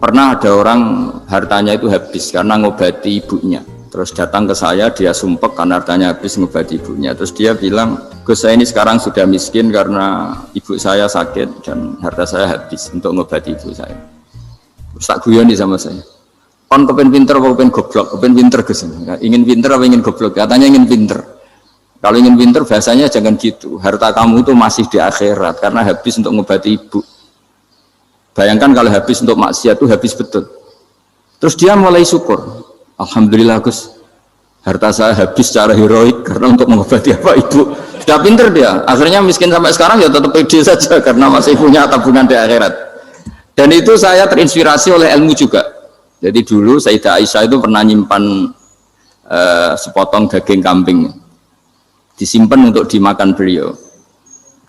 Pernah ada orang hartanya itu habis karena ngobati ibunya. Terus datang ke saya, dia sumpek karena hartanya habis ngobati ibunya. Terus dia bilang, Gus, saya ini sekarang sudah miskin karena ibu saya sakit dan harta saya habis untuk ngobati ibu saya. Terus tak guyoni sama saya. Kon kepen pinter apa kepen goblok? Kepen pinter Gus. Ingin pinter apa ingin goblok? Katanya ingin pinter. Kalau ingin pinter bahasanya jangan gitu. Harta kamu itu masih di akhirat karena habis untuk ngobati ibu. Bayangkan kalau habis untuk maksiat itu habis betul. Terus dia mulai syukur. Alhamdulillah Gus, harta saya habis secara heroik karena untuk mengobati apa ibu. Sudah pinter dia. Akhirnya miskin sampai sekarang ya tetap pede saja karena masih punya tabungan di akhirat. Dan itu saya terinspirasi oleh ilmu juga. Jadi dulu Sayyidah Aisyah itu pernah nyimpan sepotong daging kambing, disimpan untuk dimakan beliau.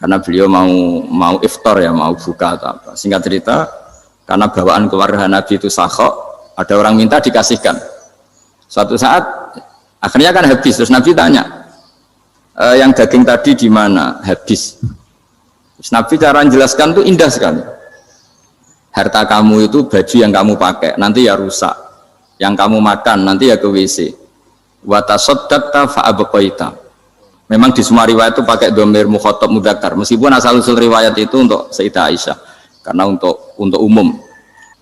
Karena beliau mau iftar ya, mau buka atau apa. Singkat cerita, karena bawaan keluarga Nabi itu sakhok, ada orang minta dikasihkan. Suatu saat, akhirnya kan habis. Terus Nabi tanya, yang daging tadi di mana? Habis. Terus Nabi cara menjelaskan itu indah sekali. Harta kamu itu baju yang kamu pakai, nanti ya rusak. Yang kamu makan, nanti ya ke WC. Wa tasaddaqta fa abqaita. Memang di semua riwayat itu pakai dhamir mukhatab mudzakkar, meskipun asal-usul riwayat itu untuk Sayyidah Aisyah karena untuk umum.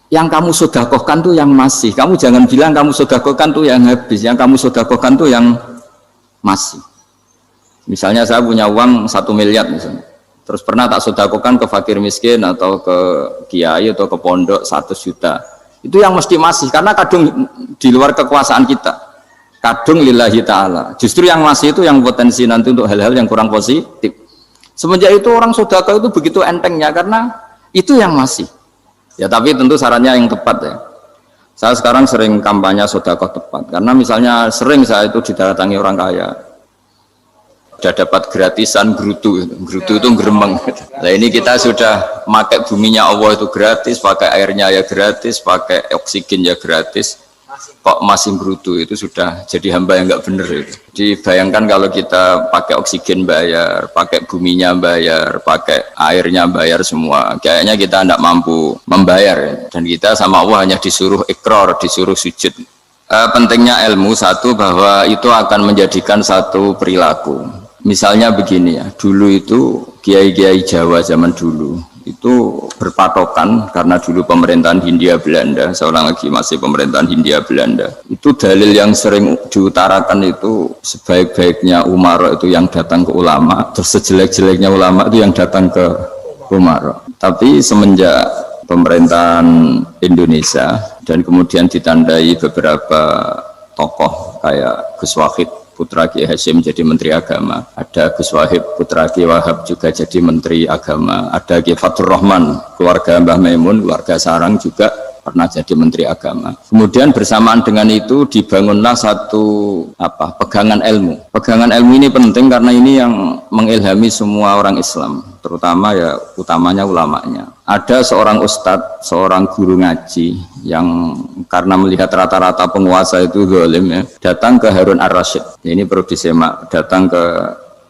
Yang kamu sedekahkan tuh yang masih. Kamu jangan bilang kamu sedekahkan tuh yang habis. Yang kamu sedekahkan tuh yang masih. Misalnya saya punya uang 1 miliar misalnya. Terus pernah tak sedekahkan ke fakir miskin atau ke kiai atau ke pondok 100 juta. Itu yang mesti masih karena kadung di luar kekuasaan kita. Kadung lillahi ta'ala. Justru yang masih itu yang potensi nanti untuk hal-hal yang kurang positif. Semenjak itu orang sedekah itu begitu entengnya karena itu yang masih. Ya tapi tentu sarannya yang tepat ya. Saya sekarang sering kampanye sedekah tepat karena misalnya sering saya itu didatangi orang kaya. Sudah dapat gratisan gerutu itu geremeng. Nah ini kita sudah pakai buminya Allah itu gratis, pakai airnya ya gratis, pakai oksigen ya gratis. Kok masih gerutu, itu sudah jadi hamba yang nggak bener itu. Dibayangkan kalau kita pakai oksigen bayar, pakai buminya bayar, pakai airnya bayar semua, kayaknya kita tidak mampu membayar ya. Dan kita sama Allah hanya disuruh ikrar, disuruh sujud. Pentingnya ilmu satu bahwa itu akan menjadikan satu perilaku. Misalnya begini ya, dulu itu kiai-kiai Jawa zaman dulu itu berpatokan karena dulu pemerintahan Hindia Belanda, seorang lagi masih pemerintahan Hindia Belanda. Itu dalil yang sering diutarakan itu sebaik-baiknya umara itu yang datang ke ulama, terus sejelek-jeleknya ulama itu yang datang ke umara. Tapi semenjak pemerintahan Indonesia dan kemudian ditandai beberapa tokoh kayak Gus Wahid putra Ki Hasyim jadi Menteri Agama, ada Gus Wahib putra Ki Wahab juga jadi Menteri Agama, ada Ki Fatur Rahman keluarga Mbah Maimun, keluarga Sarang juga pernah jadi Menteri Agama. Kemudian bersamaan dengan itu dibangunlah satu pegangan ilmu. Pegangan ilmu ini penting karena ini yang mengilhami semua orang Islam, terutama ya utamanya ulamanya. Ada seorang ustadz, seorang guru ngaji yang karena melihat rata-rata penguasa itu zalim ya, datang ke Harun Ar-Rasyid. Ini perlu disemak, datang ke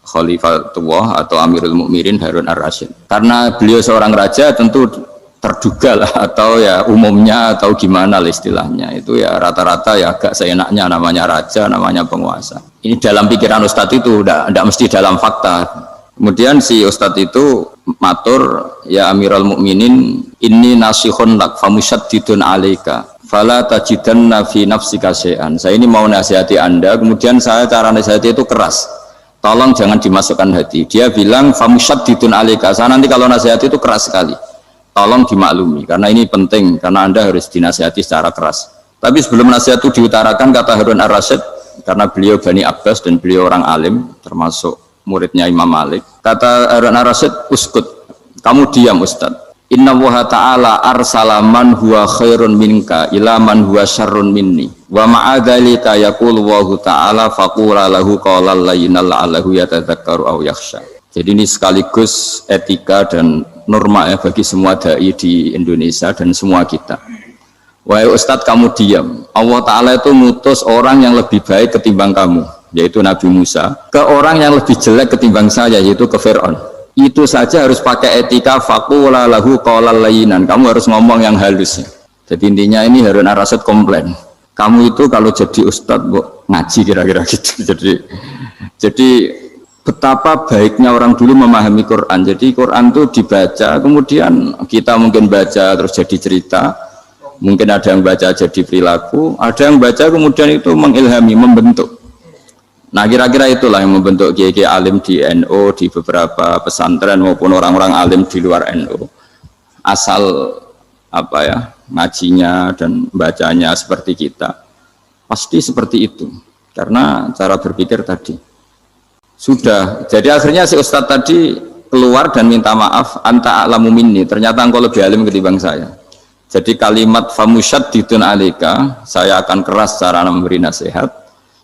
Khalifatullah atau Amirul Mukminin Harun Ar-Rasyid. Karena beliau seorang raja tentu terduga lah atau ya umumnya atau gimana lah istilahnya itu ya rata-rata ya agak seenaknya namanya raja, namanya penguasa. Ini dalam pikiran ustadz itu tidak mesti dalam fakta. Kemudian si ustadz itu matur, ya Amirul Mukminin, inni nasihun lak famusyaddidun alaika fala tajidanna fi nafsika syai'an. Saya ini mau nasihati Anda, kemudian saya cara nasihati itu keras. Tolong jangan dimasukkan hati. Dia bilang famusyaddidun alaika. Saya nanti kalau nasihati itu keras sekali. Tolong dimaklumi karena ini penting karena Anda harus dinasihati secara keras. Tapi sebelum nasihat itu diutarakan kata Harun Ar-Rasyid, karena beliau Bani Abbas dan beliau orang alim termasuk muridnya Imam Malik, kata Harun Ar-Rasyid, uskut, kamu diam Ustaz. Inna Allaha ta'ala arsala man huwa khairun minka ila man huwa syarrun minni wa ma'adhalika yaqulu Allahu ta'ala faqula lahu qawlan layyinal la'allahu yatadzakkaru aw yakhsha. Jadi ini sekaligus etika dan norma ya bagi semua dai di Indonesia dan semua kita. Wahai Ustadz, kamu diam. Allah Ta'ala itu ngutus orang yang lebih baik ketimbang kamu, yaitu Nabi Musa, ke orang yang lebih jelek ketimbang saya, yaitu ke Fir'aun. Itu saja harus pakai etika, faqula lahu qawlan layyinan. Kamu harus ngomong yang halus. Jadi intinya ini Harun Ar-Rasyid komplain, kamu itu kalau jadi ustadz ngaji kira-kira gitu. Jadi betapa baiknya orang dulu memahami Quran. Jadi Quran itu dibaca, kemudian kita mungkin baca terus jadi cerita, mungkin ada yang baca jadi perilaku, ada yang baca kemudian itu mengilhami, membentuk. Nah kira-kira itulah yang membentuk kiai-kiai alim di NU, di beberapa pesantren maupun orang-orang alim di luar NU. Asal apa ya, ngajinya dan bacanya seperti kita, pasti seperti itu. Karena cara berpikir tadi sudah. Jadi akhirnya si ustadz tadi keluar dan minta maaf, anta a'lamu minni, ternyata engkau lebih alim ketimbang saya. Jadi kalimat famusyaddidun alika, saya akan keras cara memberi nasihat,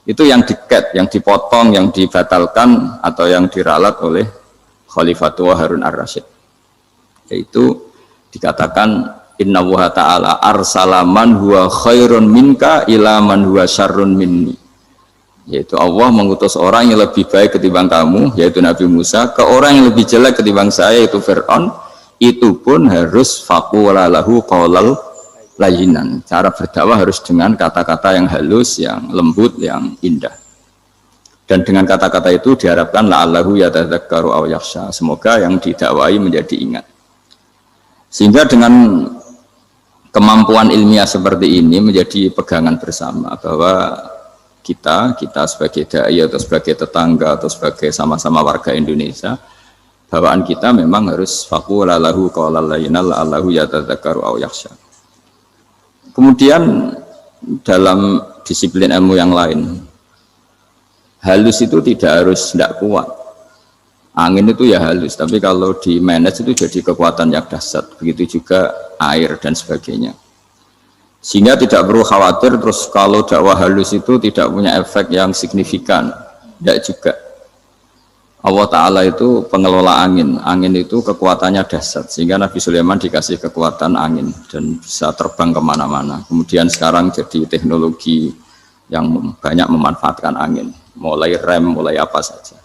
itu yang diket, yang dipotong, yang dibatalkan atau yang diralat oleh Khalifatul Harun Ar-Rasyid. Yaitu dikatakan Inna Allaha ta'ala arsala man huwa khairun minka ila man huwa syarrun minni. Yaitu Allah mengutus orang yang lebih baik ketimbang kamu, yaitu Nabi Musa, ke orang yang lebih jelek ketimbang saya, yaitu Fir'aun. Itu pun harus faqula lahu qaulal layyinan. Cara berdakwah harus dengan kata-kata yang halus, yang lembut, yang indah. Dan dengan kata-kata itu diharapkan la'allahu yatadzakkaru aw yakhsha. Semoga yang didakwai menjadi ingat. Sehingga dengan kemampuan ilmiah seperti ini menjadi pegangan bersama bahwa kita sebagai dai atau sebagai tetangga atau sebagai sama-sama warga Indonesia, bawaan kita memang harus faqula lahu qaulal layyinan la'allahu yatadzakkaru aw yakhsha. Kemudian dalam disiplin ilmu yang lain, halus itu tidak kuat. Angin itu ya halus, tapi kalau di manage itu jadi kekuatan yang dahsyat. Begitu juga air dan sebagainya. Sehingga tidak perlu khawatir terus kalau dakwah halus itu tidak punya efek yang signifikan. Tidak juga. Allah Ta'ala itu pengelola angin. Angin itu kekuatannya dahsyat. Sehingga Nabi Sulaiman dikasih kekuatan angin dan bisa terbang kemana-mana. Kemudian sekarang jadi teknologi yang banyak memanfaatkan angin. Mulai rem, mulai apa saja.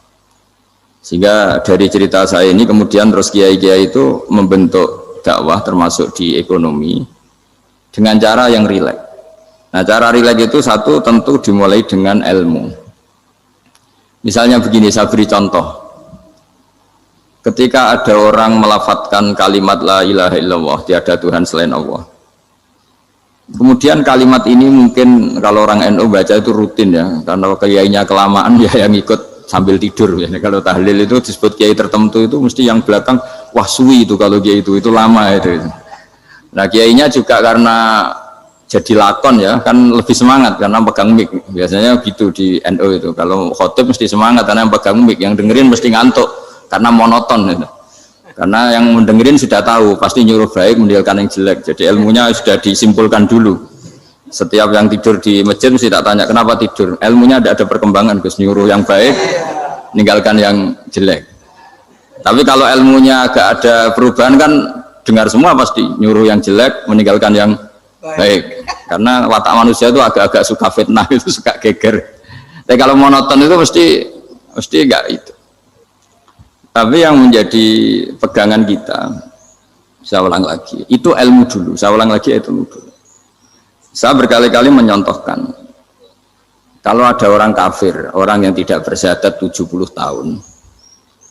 Sehingga dari cerita saya ini kemudian terus kiai-kiai itu membentuk dakwah termasuk di ekonomi dengan cara yang rileks. Nah cara rileks itu satu tentu dimulai dengan ilmu. Misalnya begini, saya beri contoh. Ketika ada orang melafadzkan kalimat la ilaha illallah, tiada Tuhan selain Allah. Kemudian kalimat ini mungkin kalau orang NU baca itu rutin ya, karena kiainya kelamaan ya yang ikut sambil tidur ya. Kalau tahlil itu disebut kiai tertentu itu mesti yang belakang wah suwi itu kalau kiai itu lama itu. Nah kiainya juga karena jadi lakon ya kan lebih semangat karena pegang mic. Biasanya gitu di NU itu. Kalau khotib mesti semangat karena yang pegang mic, yang dengerin mesti ngantuk karena monoton gitu. Karena yang mendengerin sudah tahu pasti nyuruh baik meninggalkan yang jelek. Jadi ilmunya sudah disimpulkan dulu. Setiap yang tidur di masjid mesti tak tanya kenapa tidur. Ilmunya tidak ada perkembangan, Gus, nyuruh yang baik, meninggalkan yang jelek. Tapi kalau ilmunya agak ada perubahan kan dengar semua pasti nyuruh yang jelek, meninggalkan yang baik. Karena watak manusia itu agak-agak suka fitnah, itu suka geger. Tapi kalau monoton itu mesti enggak itu. Tapi yang menjadi pegangan kita, saya ulang lagi, itu ilmu dulu. Saya ulang lagi itu ilmu dulu. Saya berkali-kali menyontohkan, kalau ada orang kafir, orang yang tidak bersyahadat 70 tahun,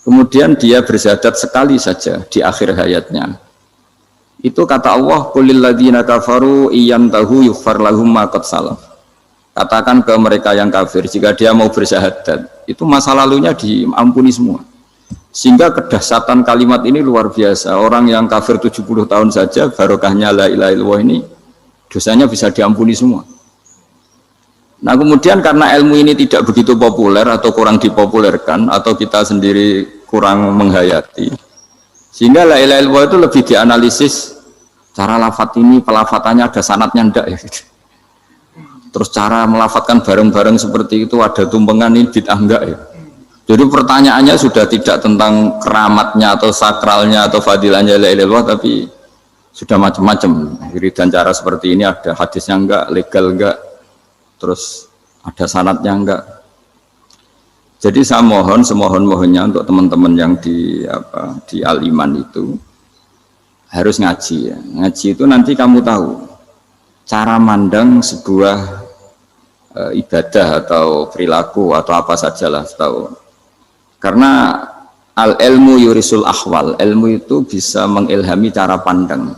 kemudian dia bersyahadat sekali saja di akhir hayatnya, itu kata Allah, qulil ladzina kafaru iyantahu yughfar lahum ma qad salaf. Katakan ke mereka yang kafir, jika dia mau bersyahadat, itu masa lalunya diampuni semua. Sehingga kedahsyatan kalimat ini luar biasa. Orang yang kafir 70 tahun saja, barokahnya la ilaha illallah ini, dosanya bisa diampuni semua. Nah kemudian karena ilmu ini tidak begitu populer atau kurang dipopulerkan atau kita sendiri kurang menghayati, sehingga la ilaha illallah itu lebih dianalisis cara lafadz ini, pelafatannya ada sanadnya enggak ya gitu. Terus cara melafatkan bareng-bareng seperti itu ada tumpengan ini bid'ah enggak ya. Jadi pertanyaannya sudah tidak tentang keramatnya atau sakralnya atau fadilahnya la ilaha illallah, tapi sudah macam-macam. Wiridan cara seperti ini ada hadisnya enggak, legal enggak, terus ada sanadnya enggak. Jadi saya mohon semohon-mohonnya untuk teman-teman yang di Al-Iman itu harus ngaji ya. Ngaji itu nanti kamu tahu cara mandang sebuah ibadah atau perilaku atau apa sajalah tahu. Karena al ilmu yurisul ahwal, ilmu itu bisa mengilhami cara pandang.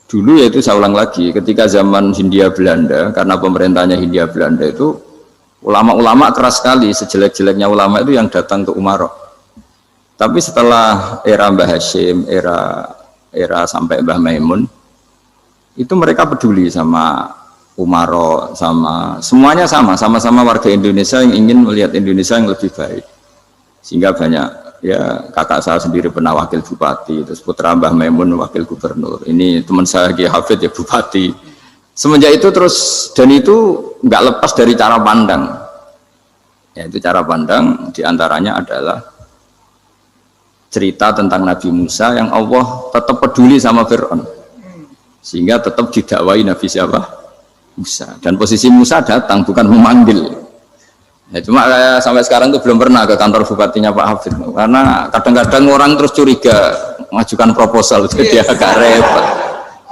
Dulu yaitu saya ulang lagi, ketika zaman Hindia Belanda, karena pemerintahnya Hindia Belanda itu ulama-ulama keras sekali, sejelek-jeleknya ulama itu yang datang ke Umaro. Tapi setelah era Mbah Hashim, era sampai Mbah Maimun, itu mereka peduli sama Umaro, semuanya sama-sama warga Indonesia yang ingin melihat Indonesia yang lebih baik. Sehingga banyak, ya kakak saya sendiri pernah wakil bupati, terus putra Mbah Maimun wakil gubernur, ini teman saya Kiai Hafid ya bupati. Semenjak itu terus, dan itu nggak lepas dari cara pandang. Ya, itu cara pandang diantaranya adalah cerita tentang Nabi Musa yang Allah tetap peduli sama Fir'aun, sehingga tetap didakwai Nabi siapa? Musa. Dan posisi Musa datang bukan memanggil. Ya, cuma sampai sekarang tuh belum pernah ke kantor bupatinya Pak Hafid, karena kadang-kadang orang terus curiga mengajukan proposal, jadi agak repot.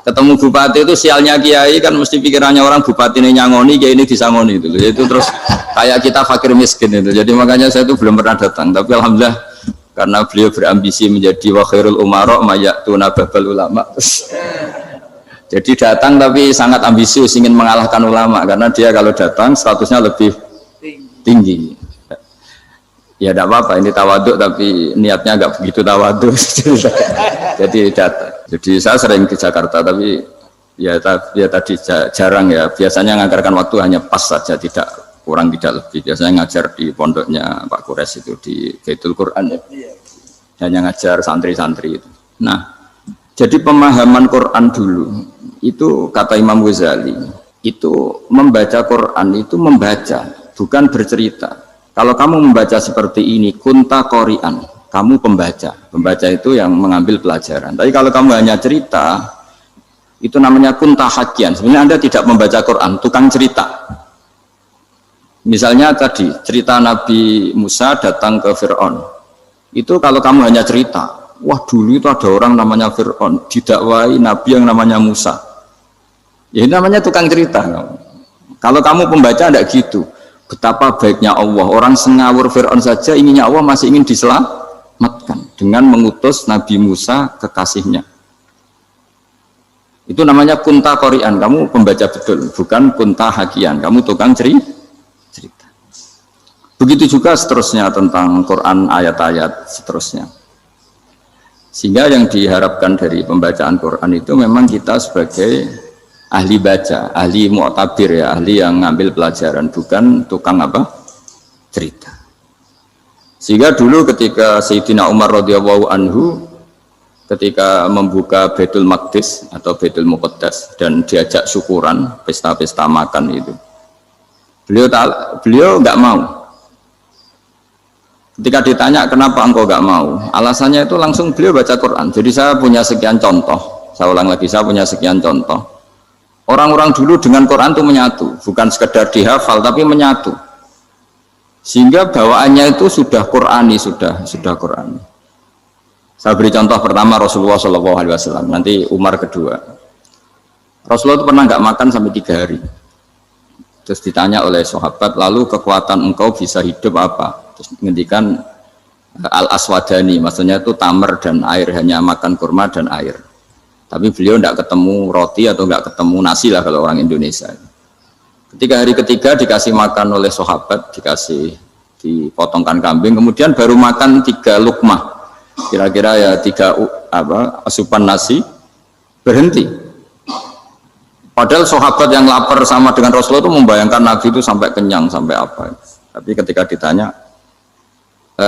Ketemu bupati itu sialnya kiai kan mesti pikirannya orang bupati ini nyangoni, kiai ini disangoni itu terus kayak kita fakir miskin itu. Jadi makanya saya itu belum pernah datang. Tapi alhamdulillah karena beliau berambisi menjadi wa khairul umara mayatuna babal ulama. Jadi datang tapi sangat ambisius ingin mengalahkan ulama, karena dia kalau datang statusnya lebih tinggi. Ya tidak apa-apa, ini tawaduk tapi niatnya agak begitu tawaduk. Jadi saya sering ke Jakarta tapi ya tadi jarang ya. Biasanya ngajarkan waktu hanya pas saja, tidak kurang tidak lebih. Biasanya ngajar di pondoknya Pak Kures itu di Baitul Quran ya. Hanya ngajar santri-santri itu. Nah, jadi pemahaman Quran dulu itu kata Imam Ghazali itu membaca Quran itu membaca, bukan bercerita. Kalau kamu membaca seperti ini, kunta qori'an, kamu pembaca. Pembaca itu yang mengambil pelajaran. Tapi kalau kamu hanya cerita, itu namanya kunta hakian. Sebenarnya Anda tidak membaca Quran, tukang cerita. Misalnya tadi cerita Nabi Musa datang ke Fir'aun. Itu kalau kamu hanya cerita, wah dulu itu ada orang namanya Fir'aun didakwai Nabi yang namanya Musa. Ya ini namanya tukang cerita. Kalau kamu pembaca tidak gitu. Betapa baiknya Allah, orang sengawur Fir'aun saja inginnya Allah masih ingin diselamatkan dengan mengutus Nabi Musa kekasihnya. Itu namanya kunta qori'an, kamu pembaca betul, bukan kunta hakian, kamu tukang cerita. Begitu juga seterusnya tentang Quran, ayat-ayat seterusnya. Sehingga yang diharapkan dari pembacaan Quran itu memang kita sebagai ahli baca, ahli mu'tabir ya, ahli yang ngambil pelajaran, bukan tukang apa? Cerita. Sehingga dulu ketika Sayyidina Umar radhiyallahu anhu ketika membuka Baitul Maqdis atau Baitul Muqaddas dan diajak syukuran, pesta-pesta makan itu. Beliau nggak mau. Ketika ditanya kenapa engkau nggak mau, alasannya itu langsung beliau baca Quran. Jadi saya punya sekian contoh. Saya ulang lagi, saya punya sekian contoh. Orang-orang dulu dengan Quran itu menyatu, bukan sekedar dihafal tapi menyatu. Sehingga bawaannya itu sudah Qurani, sudah Qurani. Saya beri contoh pertama Rasulullah SAW, nanti Umar kedua. Rasulullah itu pernah nggak makan sampai 3 hari. Terus ditanya oleh sahabat, lalu kekuatan engkau bisa hidup apa? Terus ngendikan al-aswadani, maksudnya itu tamar dan air, hanya makan kurma dan air. Tapi beliau tidak ketemu roti atau nggak ketemu nasi lah kalau orang Indonesia. Ketika hari ketiga dikasih makan oleh sahabat, dipotongkan kambing, kemudian baru makan 3 lukmah, kira-kira ya 3 asupan nasi, berhenti. Padahal sahabat yang lapar sama dengan Rasulullah itu membayangkan Nabi itu sampai kenyang, sampai apa. Tapi ketika ditanya,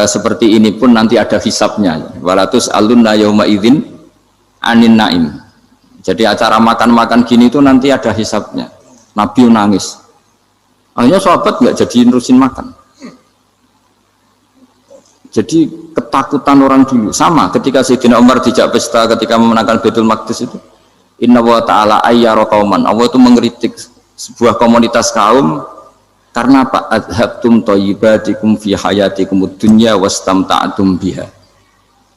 seperti ini pun nanti ada hisabnya. Walatus alunna yauma idzin anin naim. Jadi acara makan-makan gini itu nanti ada hisabnya. Nabi nangis. Akhirnya sahabat nggak jadi nerusin makan. Jadi ketakutan orang dulu sama ketika Sayyidina Umar dijak pesta ketika memenangkan Baitul Maqdis itu. Inna wa ta'ala ayyara qauman. Allah itu mengkritik sebuah komunitas kaum karena apa? Adhabtum thayyibatikum fi hayatikumud dunya wastamta'tum biha.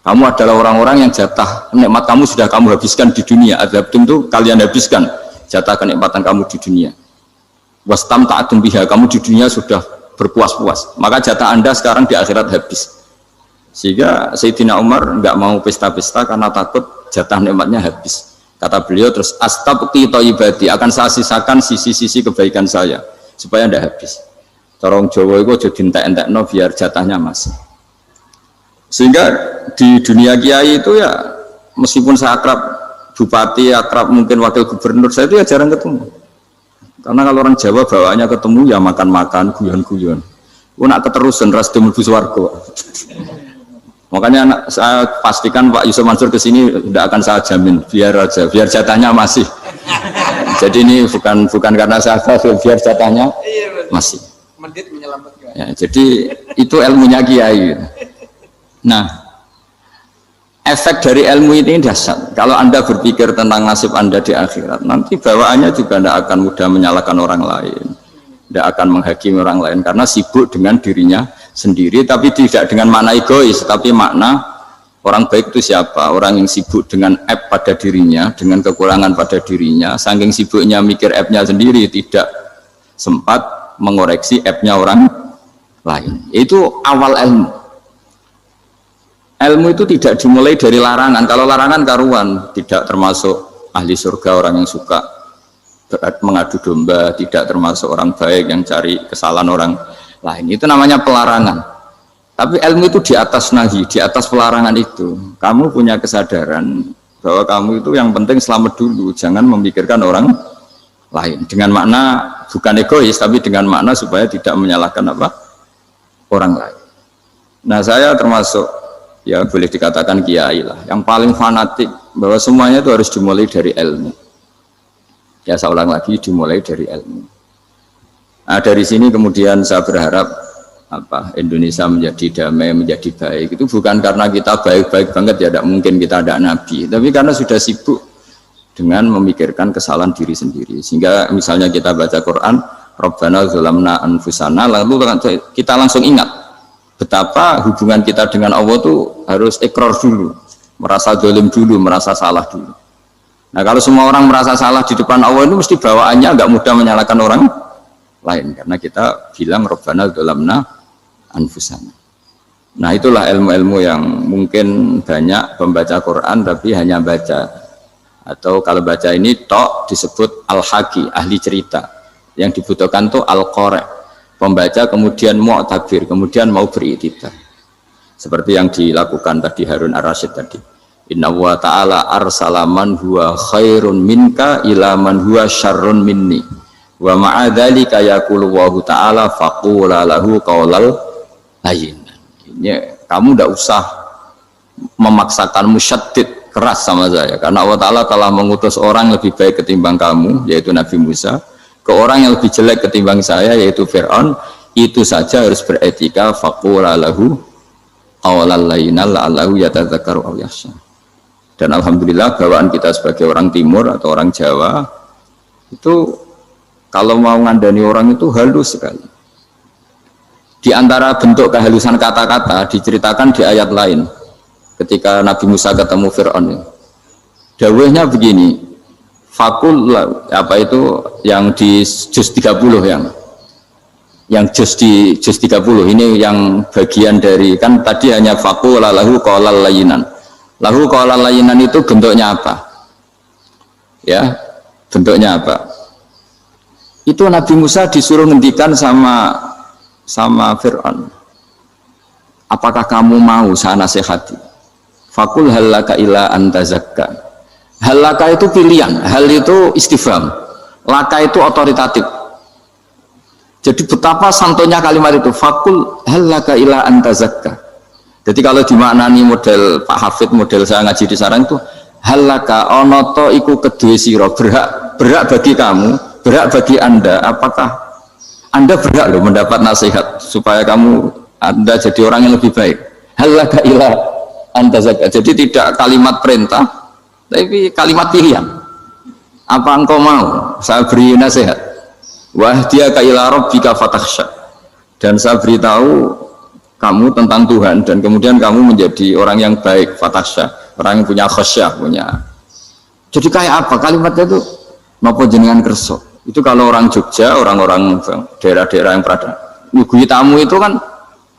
Kamu adalah orang-orang yang jatah nikmat kamu sudah kamu habiskan di dunia. Adhabtum itu kalian habiskan jatah kenikmatan kamu di dunia. Wastam ta'atum biha, kamu di dunia sudah berpuas-puas, maka jatah Anda sekarang di akhirat habis. Sehingga Sayyidina Umar enggak mau pesta-pesta karena takut jatah nikmatnya habis. Kata beliau terus, astabqi thayyibati, akan saya sisakan sisi-sisi kebaikan saya supaya tidak habis. Corong Jawa itu aja dientek-entekno biar jatahnya masih. Sehingga di dunia kiai itu ya meskipun saya akrab bupati, akrab mungkin wakil gubernur, saya itu ya jarang ketemu. Karena kalau orang Jawa bawaannya ketemu ya makan-makan, guyon-guyon. Nak keterusan ras mlebu swarga. Makanya saya pastikan Pak Yusuf Mansur ke sini tidak akan saya jamin, biar aja, biar jatahnya masih. Jadi ini bukan karena saya biar jatahnya masih. Medit menyelamatkan. Ya, jadi itu ilmunya kiai. Nah, efek dari ilmu ini dahsyat. Kalau Anda berpikir tentang nasib Anda di akhirat, nanti bawaannya juga tidak akan mudah menyalahkan orang lain, tidak akan menghakimi orang lain karena sibuk dengan dirinya sendiri, tapi tidak dengan makna egois, tapi makna orang baik itu siapa? Orang yang sibuk dengan aib pada dirinya, dengan kekurangan pada dirinya, saking sibuknya mikir aibnya sendiri, tidak sempat mengoreksi aibnya orang lain. Itu awal ilmu. Ilmu itu tidak dimulai dari larangan. Kalau larangan karuan, tidak termasuk ahli surga, orang yang suka mengadu domba, tidak termasuk orang baik yang cari kesalahan orang lain. Itu namanya pelarangan. Tapi ilmu itu di atas nahi, di atas pelarangan itu. Kamu punya kesadaran bahwa kamu itu yang penting selamat dulu, jangan memikirkan orang lain. Dengan makna bukan egois, tapi dengan makna supaya tidak menyalahkan apa orang lain. Nah, saya termasuk ya boleh dikatakan kiai lah, yang paling fanatik bahwa semuanya itu harus dimulai dari ilmu. Ya saya ulang lagi, dimulai dari ilmu. Nah, dari sini kemudian saya berharap Indonesia menjadi damai, menjadi baik. Itu bukan karena kita baik-baik banget ya, tidak mungkin kita ada nabi, tapi karena sudah sibuk dengan memikirkan kesalahan diri sendiri. Sehingga misalnya kita baca Quran, Rabbana zalamna anfusana, lalu kita langsung ingat betapa hubungan kita dengan Allah itu harus ikrar dulu, merasa zalim dulu, merasa salah dulu. Nah, kalau semua orang merasa salah di depan Allah itu mesti bawaannya nggak mudah menyalahkan orang lain, karena kita bilang Rabbana zalamna anfusana. Nah, itulah ilmu-ilmu yang mungkin banyak pembaca Quran tapi hanya baca, atau kalau baca ini tok disebut al-haqi, ahli cerita. Yang dibutuhkan tuh al-qari, pembaca kemudian mu'tabir, kemudian mau beriktibar. Seperti yang dilakukan tadi Harun Ar-Rasyid tadi. Inna wa ta'ala arsala man huwa khairun minka ila man huwa syarrun minni. Wa ma'adzalika yaqulu wa ta'ala faqula lahu qaulal layyin. Kamu tidak usah memaksakan musyaddid keras sama saya, karena Allah Ta'ala telah mengutus orang lebih baik ketimbang kamu, yaitu Nabi Musa, ke orang yang lebih jelek ketimbang saya, yaitu Fir'aun. Itu saja harus beretika. Faqula lahu qawlan layyinan la'allahu yatadzakkaru aw yakhsha. Dan alhamdulillah bawaan kita sebagai orang timur atau orang Jawa itu kalau mau ngandani orang itu halus sekali. Di antara bentuk kehalusan kata-kata diceritakan di ayat lain. Ketika Nabi Musa ketemu Fir'aun, dawuhnya begini, fakul apa itu yang di juz 30 yang juz di juz 30 ini yang bagian dari, kan tadi hanya fakul lahu qaulal layyinan. Lahu qaulal layyinan itu bentuknya apa? Ya, bentuknya apa? Itu Nabi Musa disuruh ngendikan sama Fir'aun. Apakah kamu mau saya nasihati? Fakul halaka ila antazakka. Halaka itu pilihan, hal itu istifham, laka itu otoritatif. Jadi betapa santonya kalimat itu, fakul halaka ila antazakka. Jadi kalau dimaknani model Pak Hafid, model saya ngaji di sarang itu, halaka onoto iku kedue siro, berhak bagi kamu, berhak bagi Anda. Apakah Anda berhak loh mendapat nasihat supaya Anda jadi orang yang lebih baik? Halaka ila antazakka. Jadi tidak kalimat perintah, tapi kalimat pilihan. Apa engkau mau saya beri nasihat? Wahdiyaka ila rabbika fatakhsha. Dan saya beritahu kamu tentang Tuhan, dan kemudian kamu menjadi orang yang baik, fatakhsha, orang yang punya khasyah, punya. Jadi kayak apa kalimatnya itu? Napa jenengan kersa? Itu kalau orang Jogja, orang-orang daerah-daerah yang berada nyuguhi tamu itu kan,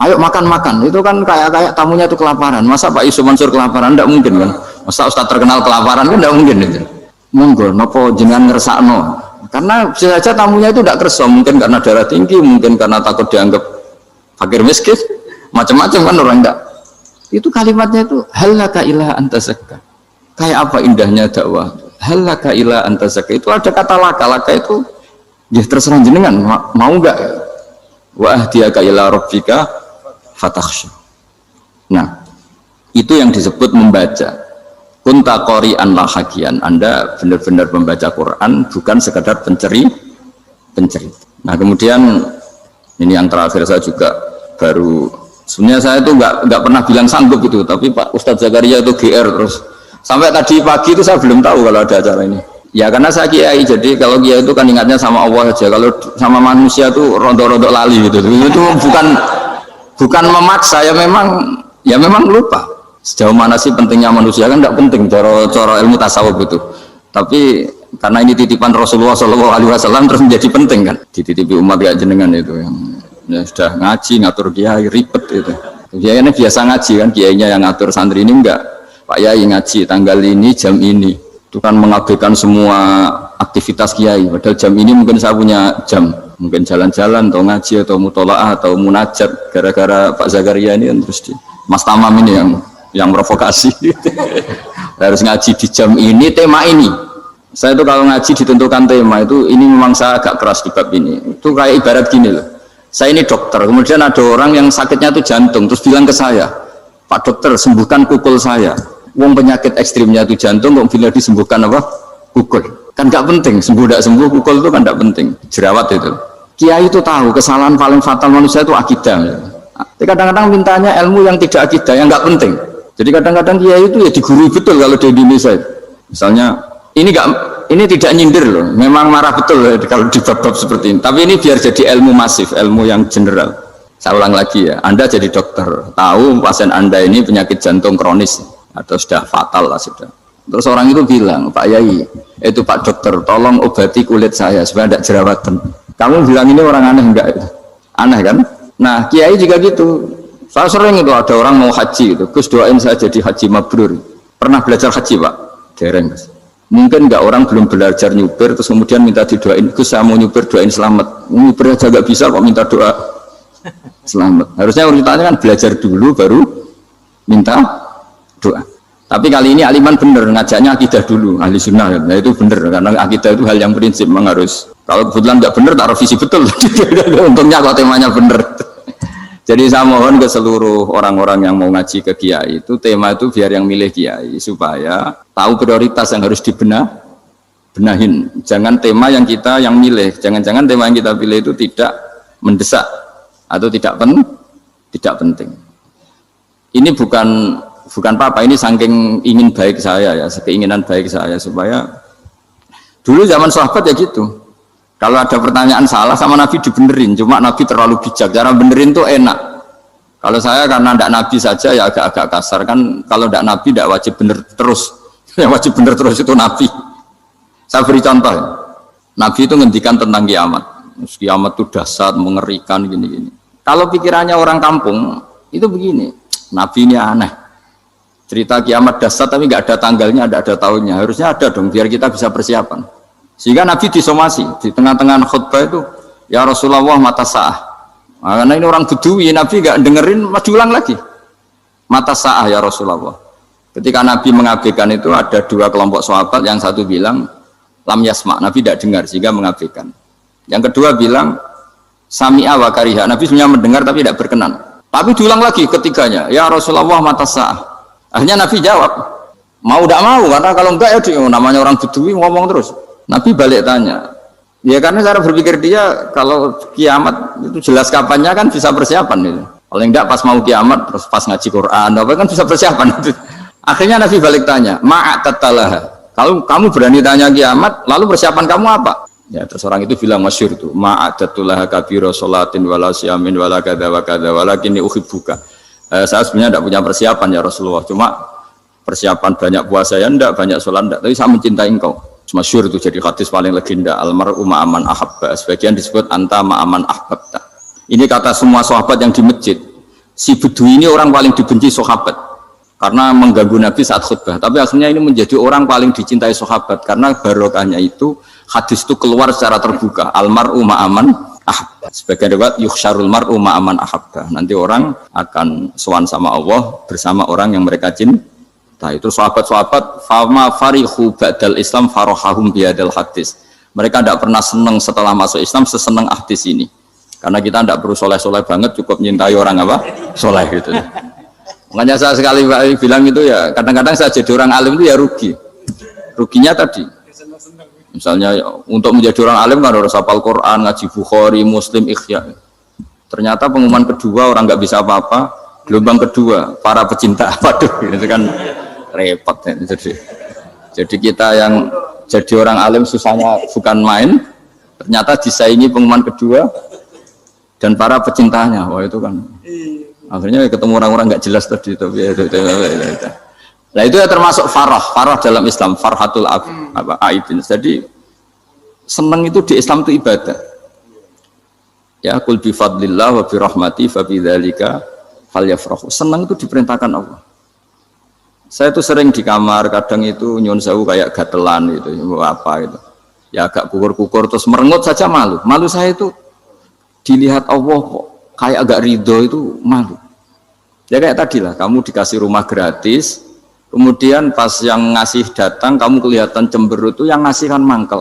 ayo makan-makan. Itu kan kayak tamunya itu kelaparan. Masa Pak Yusuf Mansur kelaparan? Tidak mungkin kan. Masa Ustadz terkenal kelaparan kan tidak mungkin itu. Monggo, napa jenengan ngersakno? Karena bisa saja tamunya itu tidak kersa, mungkin karena darah tinggi, mungkin karena takut dianggap fakir miskin, macam-macam kan orang enggak. Itu kalimatnya itu halaka ila anta zakka. Kayak apa indahnya dakwah. Halaka ila anta zakka itu ada kata laka itu ya terserah jenengan mau enggak. Wa ahdiyaka ila rabbika fatakhsha. Nah, itu yang disebut membaca. Kunta qori'an la hakian. Anda benar-benar membaca Quran, bukan sekadar penceri. Nah, kemudian ini yang terakhir saya juga baru, sebenarnya saya itu nggak pernah bilang sanggup itu, tapi Pak Ustadz Zakaria itu GR terus sampai tadi pagi itu saya belum tahu kalau ada acara ini. Ya karena saya kiai, jadi kalau kiai itu kan ingatnya sama Allah aja, kalau sama manusia itu rontok-rontok lali gitu. Itu bukan memaksa, ya memang lupa. Sejauh mana sih pentingnya manusia kan tidak penting cara ilmu tasawuf itu. Tapi karena ini titipan Rasulullah SAW terus menjadi penting kan. Dititipi umat kayak jenengan itu yang ya sudah ngaji ngatur kiai ribet itu. Kiainya biasa ngaji kan, kiainya yang ngatur santri ini enggak. Pak Yai ngaji tanggal ini jam ini. Itu kan mengabaikan semua aktivitas kiai. Padahal jam ini mungkin saya punya jam, mungkin jalan-jalan atau ngaji atau mutolaah atau munajat. Gara-gara Pak Zakaria ini kan terus Mas Tamam ini yang provokasi. Harus ngaji di jam ini, tema ini. Saya itu kalau ngaji ditentukan tema itu, ini memang saya agak keras di bab ini. Itu kayak ibarat gini loh. Saya ini dokter, kemudian ada orang yang sakitnya itu jantung, terus bilang ke saya, Pak dokter sembuhkan kukul saya. Wong penyakit ekstrimnya itu jantung, kok bila disembuhkan apa? Kukul. Kan gak penting, sembuh tidak sembuh, kukul itu kan gak penting. Jerawat itu. Kiai itu tahu kesalahan paling fatal manusia itu akidah. Tapi kadang-kadang mintanya ilmu yang tidak akidah, yang gak penting. Jadi kadang-kadang kiai itu ya digurui betul kalau di Indonesia. Misalnya ini tidak nyindir loh, memang marah betul loh kalau di bab-bab seperti ini. Tapi ini biar jadi ilmu masif, ilmu yang general. Saya ulang lagi ya, Anda jadi dokter, tahu pasien Anda ini penyakit jantung kronis atau sudah fatal lah sudah. Terus orang itu bilang, Pak Yai, itu Pak dokter, tolong obati kulit saya supaya tidak jerawatan. Kamu bilang ini orang aneh enggak? Aneh kan? Nah, kiai juga gitu. Saya sering itu ada orang mau haji gitu, Gus doain saya jadi haji mabrur. Pernah belajar haji Pak? Dereng. Mungkin enggak orang belum belajar nyupir terus kemudian minta didoain, Gus saya mau nyupir doain selamat. Nyupir aja enggak bisa kok minta doa selamat. Harusnya urutannya kan belajar dulu baru minta doa. Tapi kali ini aliman bener ngajaknya akidah dulu, ahli sunnah. Nah itu bener karena akidah itu hal yang prinsip memang harus. Kalau kebetulan enggak bener taruh visi betul. Untungnya kok temanya bener. Jadi saya mohon ke seluruh orang-orang yang mau ngaji ke kiai itu tema itu biar yang milih kiai supaya tahu prioritas yang harus benahin. Jangan tema yang milih, jangan-jangan tema yang kita pilih itu tidak mendesak atau tidak penting. Ini bukan apa-apa, ini saking ingin baik saya ya, keinginan baik saya supaya dulu zaman sahabat ya gitu. Kalau ada pertanyaan salah sama Nabi dibenerin, cuma Nabi terlalu bijak, cara benerin tuh enak. Kalau saya karena tidak Nabi saja ya agak-agak kasar kan, kalau tidak Nabi tidak wajib bener terus, yang wajib bener terus itu Nabi. Saya beri contoh, ya. Nabi itu ngendikan tentang kiamat, kiamat itu dahsyat, mengerikan gini-gini. Kalau pikirannya orang kampung itu begini, Nabi ini aneh. Cerita kiamat dahsyat tapi nggak ada tanggalnya, nggak ada tahunnya, harusnya ada dong biar kita bisa persiapan. Sehingga Nabi disomasi di tengah-tengah khutbah itu, ya Rasulullah mata sa'ah. Nah, karena ini orang Bedui, Nabi nggak dengerin, diulang lagi. Mata sa'ah ya Rasulullah. Ketika Nabi mengabaikan itu ada dua kelompok sahabat, yang satu bilang lam yasma, Nabi tidak dengar sehingga mengabaikan. Yang kedua bilang sami'a wa kariha, Nabi sebenarnya mendengar tapi tidak berkenan. Tapi diulang lagi ketiganya, ya Rasulullah mata sa'ah. Akhirnya Nabi jawab, mau tidak mau, karena kalau enggak ya namanya orang Bedui ngomong terus. Nabi balik tanya, ya karena cara berpikir dia kalau kiamat itu jelas kapannya kan bisa persiapan itu. Kalau enggak pas mau kiamat terus pas ngaji Quran apa kan bisa persiapan itu. Akhirnya Nabi balik tanya, ma'atatalah. Kalau kamu berani tanya kiamat, lalu persiapan kamu apa? Ya terus orang itu bilang masyhur itu, ma'atatalah kabira sholatin wala siyamin wala kadza wa kadza walakinni uhibbuka. Saya sebenarnya tidak punya persiapan ya Rasulullah, cuma persiapan banyak puasa ya enggak, banyak sholat enggak, tapi saya mencintai engkau. Masyhur itu jadi hadis paling legenda, almar'u ma'aman ahabba, sebagian disebut anta ma'aman ahbabta. Ini kata semua sahabat yang di masjid. Si Bedui ini orang paling dibenci sahabat karena mengganggu Nabi saat khutbah, tapi akhirnya ini menjadi orang paling dicintai sahabat karena barokahnya itu hadis itu keluar secara terbuka, almar'u ma'aman ahabba. Sebagian riwayat yuhsyarul mar'u ma'aman ahabba, nanti orang akan sowan sama Allah bersama orang yang mereka cintai. Nah, itu sahabat-sahabat fama farihu ba'dal Islam farahahum biadal hadis. Mereka tidak pernah senang setelah masuk Islam sesenang hadis ini. Karena kita tidak perlu soleh-soleh banget, cukup menyintai orang apa? Soleh gitu. Makanya saya sekali bilang itu ya, kadang-kadang saya jadi orang alim itu ya rugi. Ruginya tadi. Misalnya untuk menjadi orang alim kan harus hafal Quran, ngaji Bukhari, Muslim, Ikhya. Ternyata pengumuman kedua orang nggak bisa apa-apa. Gelombang kedua para pecinta, waduh, itu kan repot ya. Jadi kita yang jadi orang alim susahnya bukan main, ternyata disaingi pengumuman kedua dan para pecintanya. Wah itu kan akhirnya ketemu orang-orang nggak jelas tadi. Nah itu ya termasuk farah dalam Islam, farhatul aibin. Jadi senang itu di Islam itu ibadah. Ya qul bi fadlillah wa bi rahmati fa bidzalika falyafrahu. Senang itu diperintahkan Allah. Saya itu sering di kamar, kadang itu nyun sewu kayak gatelan gitu, apa itu. Ya agak kukur-kukur terus merengut saja malu. Malu saya itu dilihat Allah kok kayak agak ridho itu malu. Ya kayak tadi lah, kamu dikasih rumah gratis, kemudian pas yang ngasih datang kamu kelihatan cemberut, itu yang ngasih kan mangkel.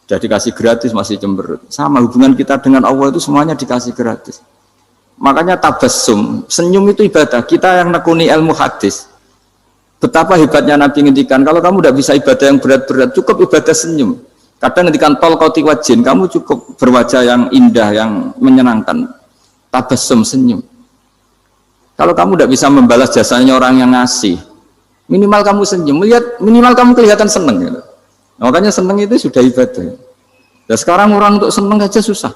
Udah dikasih gratis masih cemberut. Sama hubungan kita dengan Allah itu semuanya dikasih gratis. Makanya tabassum, senyum itu ibadah. Kita yang nekuni ilmu hadis, betapa hebatnya Nabi ngendikan, kalau kamu tidak bisa ibadah yang berat-berat, cukup ibadah senyum. Kadang ngendikan tol qati wajhin, kamu cukup berwajah yang indah, yang menyenangkan. Tabassum, senyum. Kalau kamu tidak bisa membalas jasanya orang yang ngasih, minimal kamu senyum, minimal kamu kelihatan senang gitu. Makanya senang itu sudah ibadah. Dan sekarang orang untuk senang aja susah.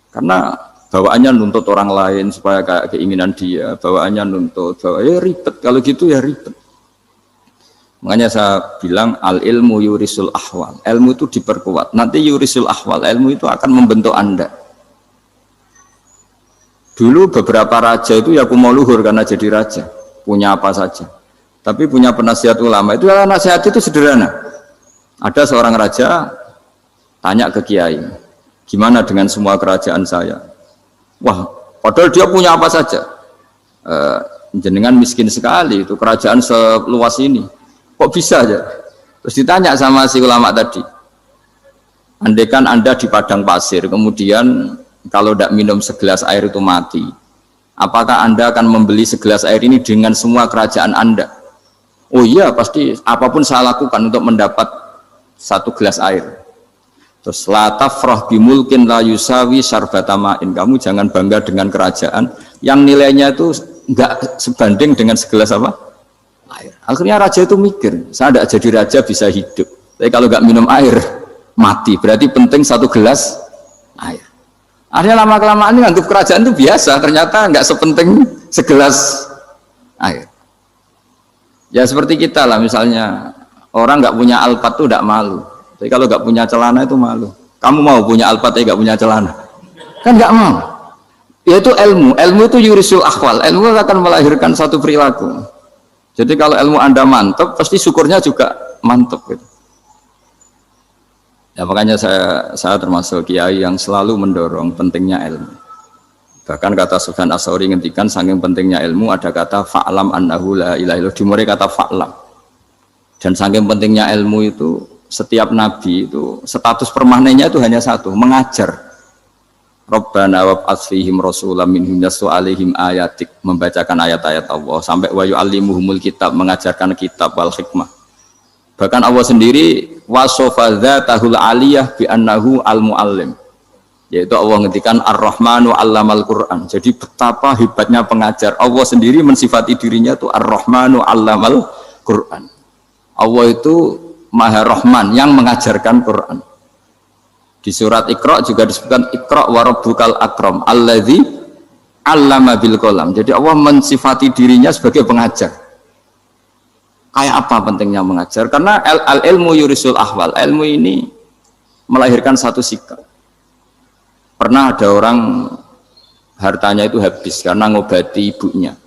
Karena bawaannya nuntut orang lain supaya kayak keinginan dia, bawaannya nuntut, ya ribet. Kalau gitu ya ribet. Makanya saya bilang al ilmu yurisul ahwal. Ilmu itu diperkuat. Nanti yurisul ahwal, ilmu itu akan membentuk Anda. Dulu beberapa raja itu ya mau luhur karena jadi raja, punya apa saja. Tapi punya penasihat ulama. Itu nasihat itu sederhana. Ada seorang raja tanya ke kiai, gimana dengan semua kerajaan saya? Wah, padahal dia punya apa saja. Jenengan miskin sekali, itu kerajaan seluas ini. Kok bisa aja? Terus ditanya sama si ulama tadi. Andaikan Anda di padang pasir, kemudian kalau tidak minum segelas air itu mati. Apakah Anda akan membeli segelas air ini dengan semua kerajaan Anda? Oh iya, pasti apapun saya lakukan untuk mendapat satu gelas air. Terus la tafrah bimulkin la yusawi syarbatamain. Kamu jangan bangga dengan kerajaan yang nilainya itu enggak sebanding dengan segelas apa? Air. Akhirnya raja itu mikir, saya tidak jadi raja bisa hidup. Tapi kalau enggak minum air mati. Berarti penting satu gelas air. Akhirnya lama-kelamaan ini anggap kerajaan itu biasa. Ternyata enggak sepenting segelas air. Ya seperti kita lah, misalnya orang enggak punya alpat itu enggak malu. Tapi kalau nggak punya celana itu malu. Kamu mau punya alpat tapi nggak punya celana? Kan nggak mau. Yaitu ilmu. Ilmu itu yurisul akhwal. Ilmu akan melahirkan satu perilaku. Jadi kalau ilmu Anda mantap, pasti syukurnya juga mantap. Gitu. Ya makanya saya termasuk kiai yang selalu mendorong pentingnya ilmu. Bahkan kata Sufyan Ats-Tsauri ngendikan saking pentingnya ilmu ada kata fa'lam annahu la ilaha illallah. Dimulai kata fa'lam. Dan saking pentingnya ilmu itu setiap nabi itu status permanennya itu hanya satu, mengajar. Rabbana wab'ats fihim rasulam minhum yatlu 'alaihim ayatik, membacakan ayat-ayat Allah sampai wa yu'allimuhumul kitab, mengajarkan kitab wal hikmah. Bahkan Allah sendiri wasofa dzatahul 'aliyah bi annahu al-muallim. Yaitu Allah ngendikan Ar-Rahmanu 'allamal Qur'an. Jadi betapa hebatnya pengajar. Allah sendiri mensifati dirinya itu Ar-Rahmanu 'allamal Qur'an. Allah itu Maha Rahman yang mengajarkan Quran. Di surat Iqra juga disebutkan Iqra wa rabbukal akram alladzi 'allama bil qalam. Jadi Allah mensifati dirinya sebagai pengajar. Kayak apa pentingnya mengajar? Karena ilmu yurisul ahwal, ilmu ini melahirkan satu sikap. Pernah ada orang hartanya itu habis karena ngobati ibunya.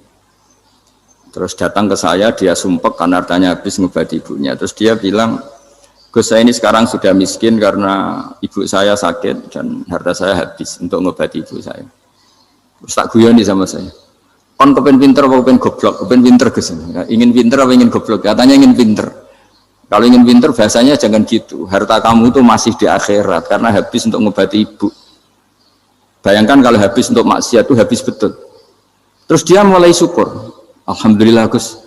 Terus datang ke saya, dia sumpek karena hartanya habis ngobati ibunya. Terus dia bilang, Gus, saya ini sekarang sudah miskin karena ibu saya sakit dan harta saya habis untuk ngobati ibu saya. Terus tak guyoni sama saya. Kon kepen pinter apa kepen goblok? Kepen pinter Gus. Ingin pinter apa ingin goblok? Katanya ingin pinter. Kalau ingin pinter bahasanya jangan gitu. Harta kamu itu masih di akhirat karena habis untuk ngobati ibu. Bayangkan kalau habis untuk maksiat itu habis betul. Terus dia mulai syukur. Alhamdulillah Gus,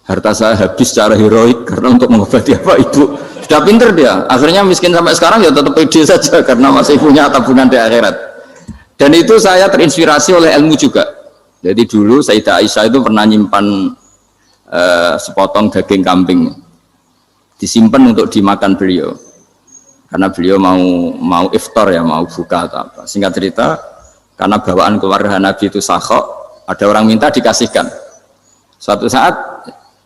harta saya habis secara heroik karena untuk mengobati apa ibu. Sudah pinter dia. Akhirnya miskin sampai sekarang ya tetap pede saja karena masih punya tabungan di akhirat. Dan itu saya terinspirasi oleh ilmu juga. Jadi dulu Sayyidah Aisyah itu pernah nyimpan sepotong daging kambing, disimpan untuk dimakan beliau, karena beliau mau iftar ya, mau buka atau apa. Singkat cerita, karena bawaan keluarga Nabi itu sakhok, ada orang minta dikasihkan. Suatu saat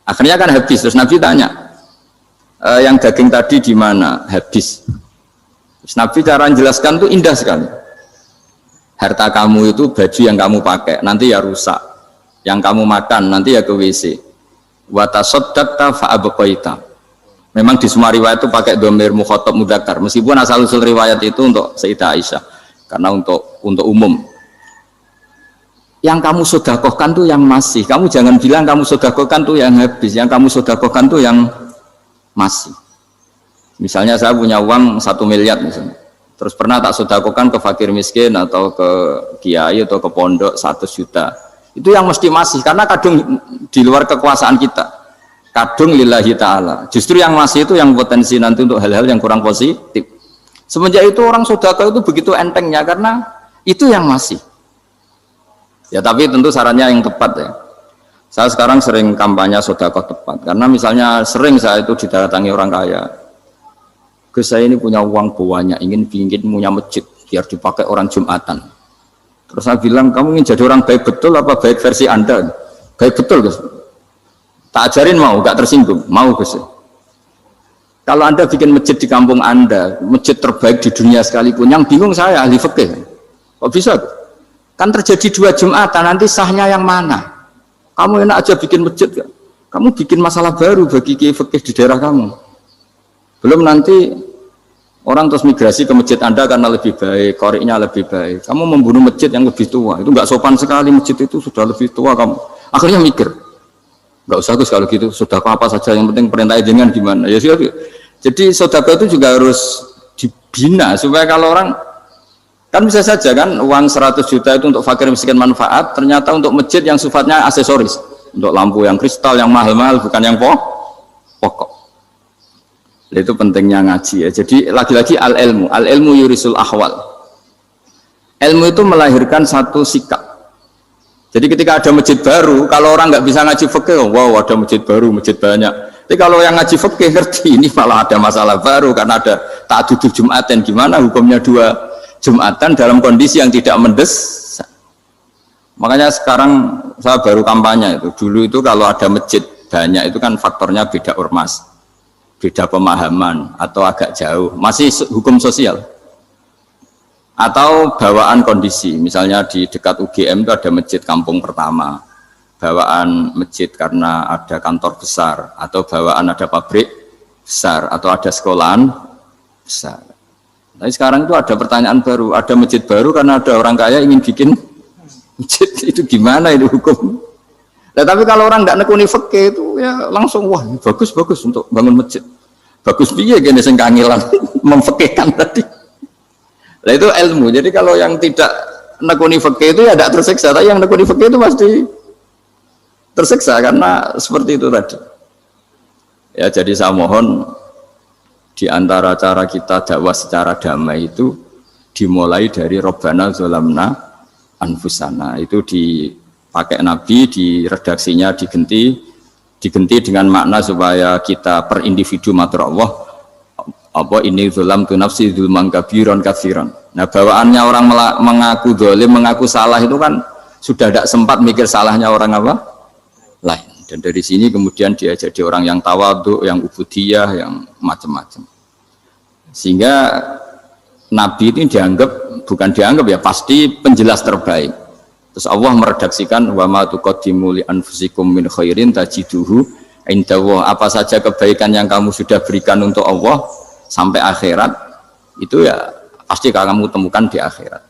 akhirnya kan habis. Terus Nabi tanya, yang daging tadi di mana? Habis. Terus Nabi cara menjelaskan itu indah sekali. Harta kamu itu baju yang kamu pakai nanti ya rusak, yang kamu makan nanti ya ke WC. Wa tasaddaqta fa abqaita. Memang di semua riwayat itu pakai dhamir mukhatab mudzakkar, meskipun asal usul riwayat itu untuk Sayyidah Aisyah karena untuk umum. Yang kamu sedekahkan tuh yang masih, kamu jangan bilang kamu sedekahkan tuh yang habis, yang kamu sedekahkan tuh yang masih. Misalnya saya punya uang 1 miliar misalnya, terus pernah tak sedekahkan ke fakir miskin atau ke kiai atau ke pondok 100 juta, itu yang mesti masih, karena kadung di luar kekuasaan kita, kadung lillahi ta'ala. Justru yang masih itu yang potensi nanti untuk hal-hal yang kurang positif. Semenjak itu orang sedekah itu begitu entengnya karena itu yang masih. Ya tapi tentu sarannya yang tepat ya. Saya sekarang sering kampanye sedekah tepat, karena misalnya sering saya itu didatangi orang kaya, Gus saya ini punya uang banyak, ingin punya masjid biar dipakai orang Jumatan. Terus saya bilang, kamu ingin jadi orang baik betul apa baik versi Anda? Baik betul Gus. Tak ajarin mau, gak tersinggung, mau Gus. Kalau Anda bikin masjid di kampung Anda, masjid terbaik di dunia sekalipun, yang bingung saya ahli fikih. Kok bisa? Kan terjadi 2 Jumatan, nanti sahnya yang mana? Kamu enak aja bikin masjid, gak? Kamu bikin masalah baru bagi kiai fikih di daerah kamu. Belum nanti orang terus migrasi ke masjid Anda karena lebih baik, koriknya lebih baik. Kamu membunuh masjid yang lebih tua, itu nggak sopan sekali, masjid itu sudah lebih tua kamu. Akhirnya mikir, nggak usah Gus kalau gitu, sedekah apa saja, yang penting perintah dengan gimana. Ya sudah. Jadi sedekah itu juga harus dibina supaya kalau orang, kan bisa saja kan uang 100 juta itu untuk fakir miskin manfaat, ternyata untuk masjid yang sifatnya aksesoris, untuk lampu yang kristal yang mahal-mahal, bukan yang pokok. Itu pentingnya ngaji ya. Jadi lagi-lagi al ilmu yurisul ahwal. Ilmu itu melahirkan satu sikap. Jadi ketika ada masjid baru, kalau orang nggak bisa ngaji fikih, wow ada masjid baru, masjid banyak. Tapi kalau yang ngaji fikih ngerti, ini malah ada masalah baru karena ada ta'addud Jumatan. Gimana hukumnya 2 Jumatan dalam kondisi yang tidak mendesak? Makanya sekarang saya baru kampanye itu. Dulu itu kalau ada masjid banyak itu kan faktornya beda ormas, beda pemahaman atau agak jauh, masih hukum sosial atau bawaan kondisi. Misalnya di dekat UGM itu ada masjid kampung pertama, bawaan masjid karena ada kantor besar, atau bawaan ada pabrik besar, atau ada sekolahan besar. Tapi sekarang itu ada pertanyaan baru, ada masjid baru karena ada orang kaya ingin bikin masjid. Itu gimana itu hukum? Nah, tapi kalau orang tidak nekuni fikih itu ya langsung wah bagus untuk bangun masjid. Bagus piye gini sing kangelan memfikihkan tadi. Nah itu ilmu. Jadi kalau yang tidak nekuni fikih itu ya tidak tersiksa, tapi yang nekuni fikih itu pasti tersiksa karena seperti itu tadi. Ya jadi saya mohon di antara cara kita dakwah secara damai itu dimulai dari Rabbana Zolamna Anfusana. Itu dipakai Nabi, di redaksinya diganti dengan makna supaya kita per individu matur Allah, apa ini zulam tu nafsi zulman kabiron kafiron. Nah bawaannya orang mengaku dolim, mengaku salah itu kan sudah tidak sempat mikir salahnya orang apa lain. Dan dari sini kemudian dia jadi orang yang tawadhu, yang ubudiyah, yang macam-macam. Sehingga Nabi ini bukan dianggap ya, pasti penjelas terbaik. Terus Allah meredaksikan wa ma tuqaddimu li anfusikum min khairin tajiduhu indallah. Apa saja kebaikan yang kamu sudah berikan untuk Allah sampai akhirat, itu ya pasti kamu temukan di akhirat.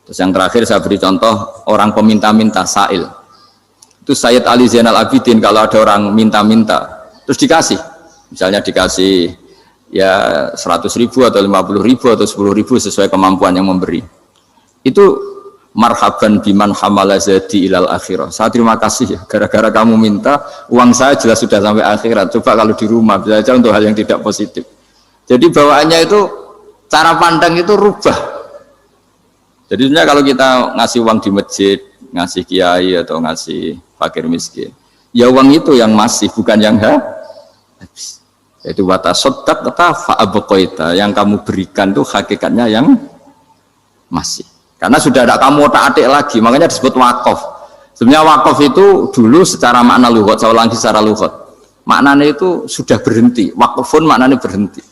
Terus yang terakhir saya beri contoh orang peminta-minta, sa'il. Itu Sayyid Ali Zainal Abidin, kalau ada orang minta-minta terus dikasih, misalnya dikasih ya 100.000 atau 50.000 atau 10.000 sesuai kemampuan yang memberi, itu marhaban biman hamala zadi ilal akhirah, saya terima kasih ya, gara-gara kamu minta uang saya jelas sudah sampai akhirat. Coba kalau di rumah bisa saja untuk hal yang tidak positif. Jadi bawaannya itu, cara pandang itu rubah. Jadi sebenarnya kalau kita ngasih uang di masjid, ngasih kiai atau ngasih fakir miskin, ya uang itu yang masih, bukan yang habis. Yaitu watasodak kata fa'abqaita, yang kamu berikan itu hakikatnya yang masih. Karena sudah ada kamu otak-atik lagi, makanya disebut wakaf. Sebenarnya wakaf itu dulu secara makna lughat, saya ulangi secara lughat, maknanya itu sudah berhenti. Wakafun maknanya berhenti.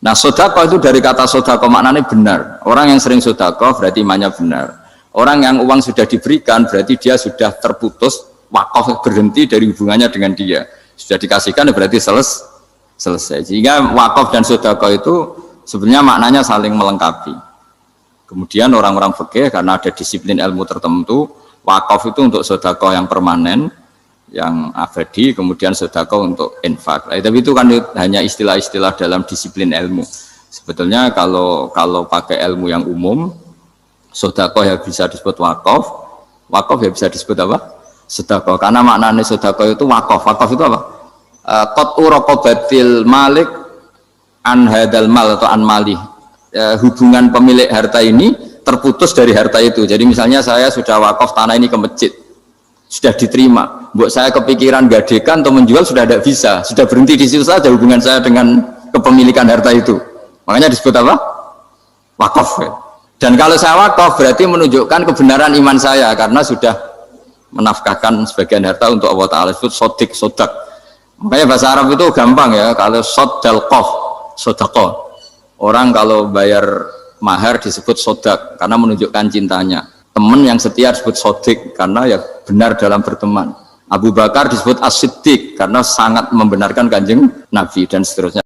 Nah, sedekah itu dari kata sedekah maknanya benar. Orang yang sering sedekah berarti imannya benar. Orang yang uang sudah diberikan berarti dia sudah terputus, wakaf, berhenti dari hubungannya dengan dia. Sudah dikasihkan berarti selesai. Sehingga wakaf dan sedekah itu sebenarnya maknanya saling melengkapi. Kemudian orang-orang fikih karena ada disiplin ilmu tertentu, wakaf itu untuk sedekah yang permanen, yang abadi, kemudian sedekah untuk infak. Tapi itu kan hanya istilah-istilah dalam disiplin ilmu. Sebetulnya kalau pakai ilmu yang umum, sedekah ya bisa disebut wakaf, wakaf ya bisa disebut apa? Sedekah. Karena maknanya sedekah itu wakaf. Wakaf itu apa? Qat'u raqabatil malik an hadal mal atau an mali. Hubungan pemilik harta ini terputus dari harta itu. Jadi misalnya saya sudah wakaf tanah ini ke masjid, sudah diterima, buat saya kepikiran gadekan atau menjual sudah tidak bisa, sudah berhenti di situ saja hubungan saya dengan kepemilikan harta itu. Makanya disebut apa? Wakaf. Dan kalau saya wakaf berarti menunjukkan kebenaran iman saya karena sudah menafkahkan sebagian harta untuk Allah Ta'ala. Disebut sodak. Makanya bahasa Arab itu gampang ya, kalau sodalqof, sodaqoh. Orang kalau bayar mahar disebut sodak karena menunjukkan cintanya. Teman yang setia disebut sodik karena ya benar dalam berteman. Abu Bakar disebut as-siddiq karena sangat membenarkan kanjeng Nabi dan seterusnya.